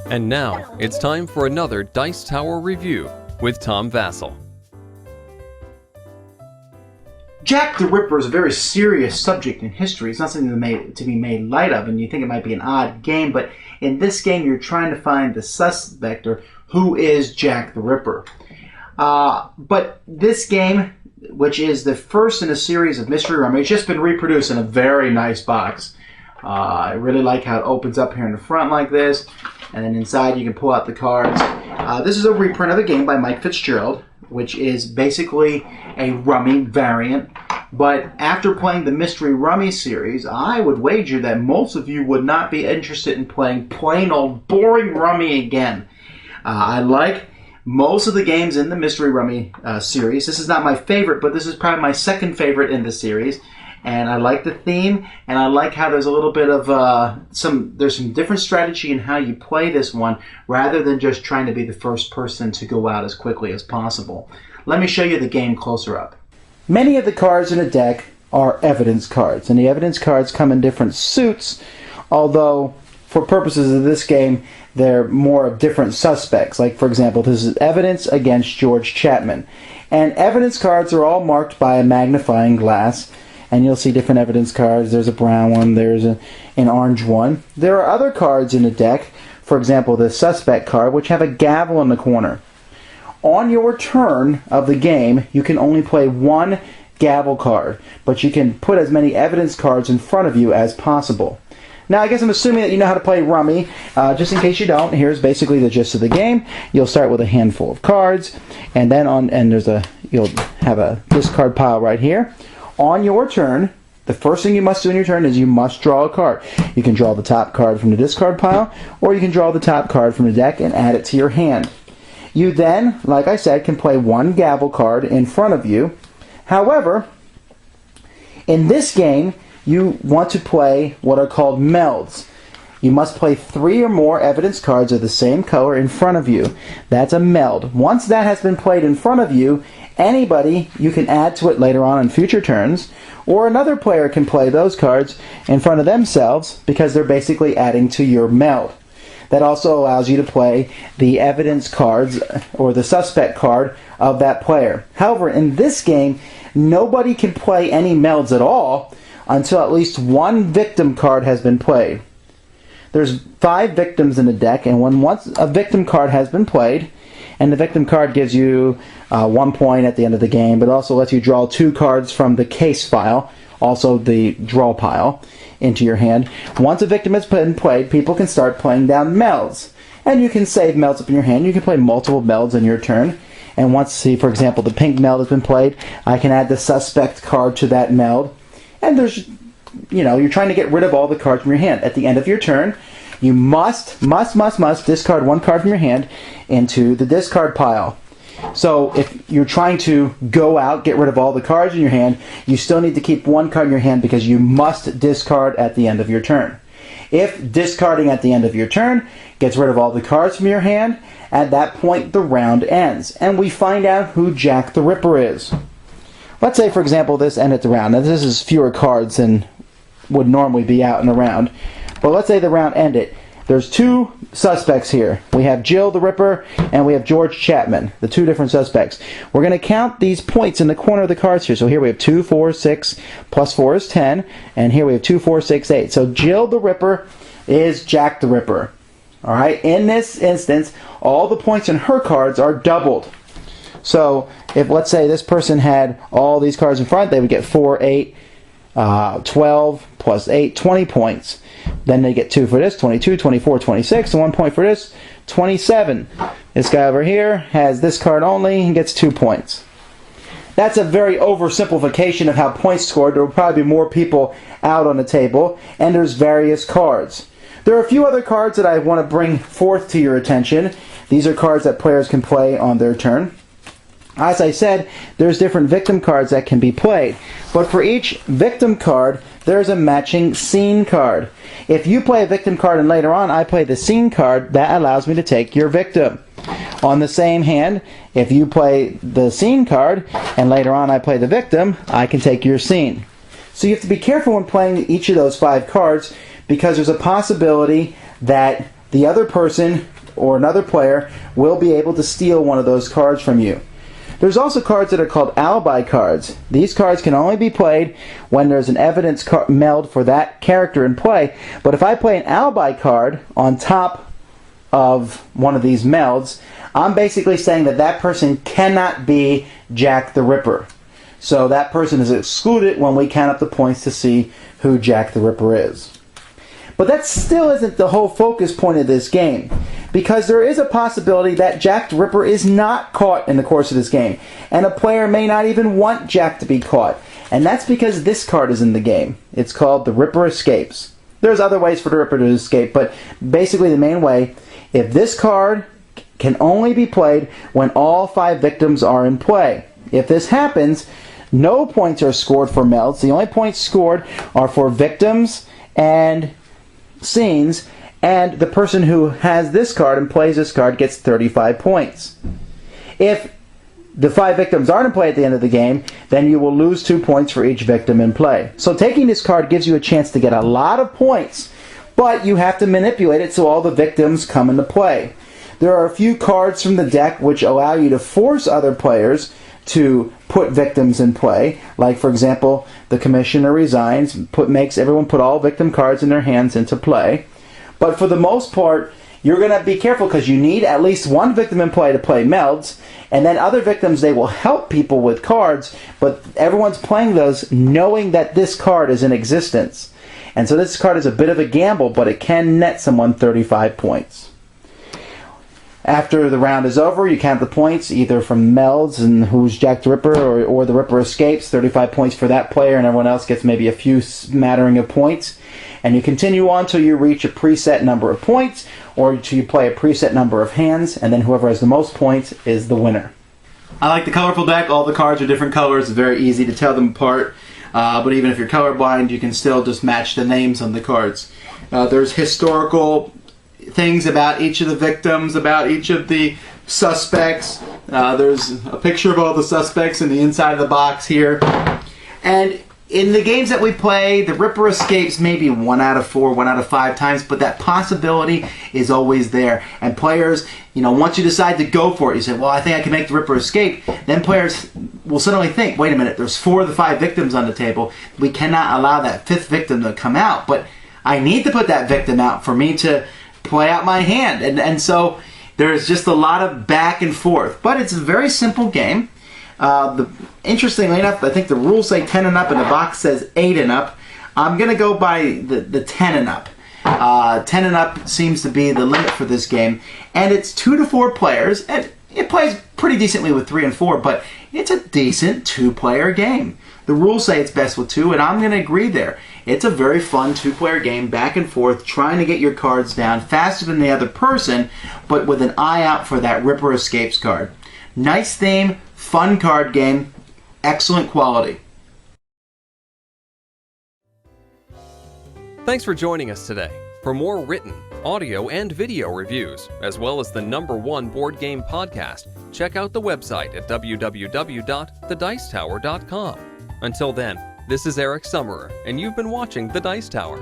And now, it's time for another Dice Tower review with Tom Vasel. Jack the Ripper is a very serious subject in history. It's not something to be made light of, and you think it might be an odd game, but in this game you're trying to find the suspect, or who is Jack the Ripper. But this game, which is the first in a series of Mystery Rummy, it's just been reproduced in a very nice box. I really like how it opens up here in the front like this, and then inside you can pull out the cards. This is a reprint of a game by Mike Fitzgerald, which is basically a Rummy variant. But after playing the Mystery Rummy series, I would wager that most of you would not be interested in playing plain old boring Rummy again. I like most of the games in the Mystery Rummy series. This is not my favorite, but this is probably my second favorite in the series. And I like the theme, and I like how there's a little bit of there's some different strategy in how you play this one, rather than just trying to be the first person to go out as quickly as possible. Let me show you the game closer up. Many of the cards in a deck are evidence cards, and the evidence cards come in different suits, although for purposes of this game, they're more of different suspects. Like, for example, this is evidence against George Chapman. And evidence cards are all marked by a magnifying glass, and you'll see different evidence cards. There's a brown one, there's an orange one. There are other cards in the deck, for example, the suspect card, which have a gavel in the corner. On your turn of the game, you can only play one gavel card, but you can put as many evidence cards in front of you as possible. Now, I guess I'm assuming that you know how to play Rummy. Just in case you don't, here's basically the gist of the game. You'll start with a handful of cards, and then you'll have a discard pile right here. On your turn, the first thing you must do in your turn is you must draw a card. You can draw the top card from the discard pile, or you can draw the top card from the deck and add it to your hand. You then, like I said, can play one gavel card in front of you. However, in this game, you want to play what are called melds. You must play 3 or more evidence cards of the same color in front of you. That's a meld. Once that has been played in front of you, anybody, you can add to it later on in future turns, or another player can play those cards in front of themselves because they're basically adding to your meld. That also allows you to play the evidence cards or the suspect card of that player. However, in this game, nobody can play any melds at all until at least one victim card has been played. There's 5 victims in the deck, and once a victim card has been played, and the victim card gives you 1 point at the end of the game, but also lets you draw 2 cards from the case file, also the draw pile, into your hand. Once a victim has been played, people can start playing down melds. And you can save melds up in your hand. You can play multiple melds in your turn. And once, see, for example, the pink meld has been played, I can add the suspect card to that meld. And there's, you're trying to get rid of all the cards from your hand. At the end of your turn, you must discard 1 card from your hand into the discard pile. So if you're trying to go out, get rid of all the cards in your hand, you still need to keep 1 card in your hand because you must discard at the end of your turn. If discarding at the end of your turn gets rid of all the cards from your hand, at that point the round ends, and we find out who Jack the Ripper is. Let's say, for example, this ended the round. Now, this is fewer cards than would normally be out in a round. But let's say the round ended. There's 2 suspects here. We have Jill the Ripper and we have George Chapman, the 2 different suspects. We're going to count these points in the corner of the cards here. So here we have 2, 4, 6, plus 4 is 10, and here we have 2, 4, 6, 8. So Jill the Ripper is Jack the Ripper. Alright, in this instance, all the points in her cards are doubled. So if, let's say, this person had all these cards in front, they would get 4, 8, 12 plus 8, 20 points. Then they get 2 for this, 22, 24, 26, and 1 point for this, 27. This guy over here has this card only and gets 2 points. That's a very oversimplification of how points scored. There will probably be more people out on the table, and there's various cards. There are a few other cards that I want to bring forth to your attention. These are cards that players can play on their turn. As I said, there's different victim cards that can be played. But for each victim card, there's a matching scene card. If you play a victim card and later on I play the scene card, that allows me to take your victim. On the same hand, if you play the scene card and later on I play the victim, I can take your scene. So you have to be careful when playing each of those 5 cards because there's a possibility that the other person or another player will be able to steal one of those cards from you. There's also cards that are called alibi cards. These cards can only be played when there's an evidence meld for that character in play. But if I play an alibi card on top of one of these melds, I'm basically saying that that person cannot be Jack the Ripper. So that person is excluded when we count up the points to see who Jack the Ripper is. But that still isn't the whole focus point of this game, because there is a possibility that Jack the Ripper is not caught in the course of this game, and a player may not even want Jack to be caught, and that's because this card is in the game. It's called the Ripper Escapes. There's other ways for the Ripper to escape, but basically the main way, if this card can only be played when all 5 victims are in play. If this happens, no points are scored for melds. The only points scored are for victims and scenes, and the person who has this card and plays this card gets 35 points. If the 5 victims aren't in play at the end of the game, then you will lose 2 points for each victim in play. So taking this card gives you a chance to get a lot of points, but you have to manipulate it so all the victims come into play. There are a few cards from the deck which allow you to force other players to put victims in play. Like, for example, the Commissioner resigns, makes everyone put all victim cards in their hands into play. But for the most part, you're going to be careful because you need at least one victim in play to play melds, and then other victims, they will help people with cards, but everyone's playing those knowing that this card is in existence. And so this card is a bit of a gamble, but it can net someone 35 points. After the round is over, you count the points, either from melds and who's Jack the Ripper or the Ripper Escapes. 35 points for that player, and everyone else gets maybe a few smattering of points. And you continue on till you reach a preset number of points, or till you play a preset number of hands, and then whoever has the most points is the winner. I like the colorful deck. All the cards are different colors. It's very easy to tell them apart. But even if you're colorblind, you can still just match the names on the cards. There's historical things about each of the victims, about each of the suspects. There's a picture of all the suspects in the inside of the box here. And in the games that we play, the Ripper escapes maybe 1 out of 4, 1 out of 5 times, but that possibility is always there. And players, once you decide to go for it, you say, well, I think I can make the Ripper escape, then players will suddenly think, wait a minute, there's 4 of the 5 victims on the table. We cannot allow that 5th victim to come out, but I need to put that victim out for me to play out my hand. And so there's just a lot of back and forth. But it's a very simple game. Interestingly enough, I think the rules say 10 and up and the box says 8 and up. I'm going to go by the 10 and up. 10 and up seems to be the limit for this game. And it's 2 to 4 players. And it plays pretty decently with 3 and 4, but it's a decent 2-player game. The rules say it's best with 2, and I'm going to agree there. It's a very fun 2-player game, back and forth, trying to get your cards down faster than the other person, but with an eye out for that Ripper Escapes card. Nice theme, fun card game, excellent quality. Thanks for joining us today. For more written, audio, and video reviews, as well as the #1 board game podcast, check out the website at www.thedicetower.com. Until then, this is Eric Summerer, and you've been watching The Dice Tower.